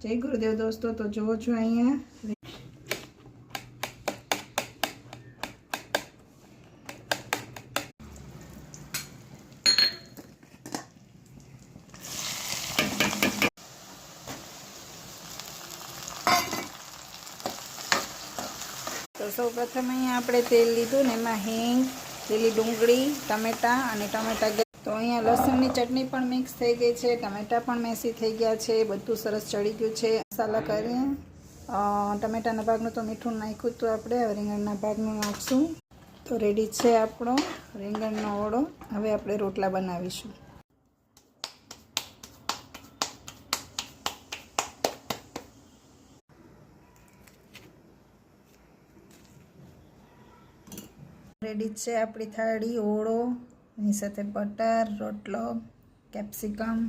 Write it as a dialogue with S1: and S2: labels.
S1: જય ગુરુદેવ દોસ્તો. તો જુઓ છો અહીંયા તો સૌ પ્રથમ અહીંયા આપણે તેલ લીધું ને એમાં હિંગ, લીલી ડુંગળી, ટમેટાં અને ટમેટા. તો અહીંયા લસણની ચટણી પણ મિક્સ થઈ ગઈ છે, ટમેટાં પણ મેસી થઈ ગયા છે, બધું સરસ ચડી ગયું છે. મસાલા કરીએ. ટમેટાના ભાગનું તો મીઠું નાખ્યું હતું આપણે, હવે રીંગણના ભાગનું નાખશું. તો રેડી છે આપણો રીંગણનો ઓળો. હવે આપણે રોટલા બનાવીશું. રેડી છે આપણી થાળી, ઓળો, એની સાથે બટર, રોટલો, કેપ્સિકમ.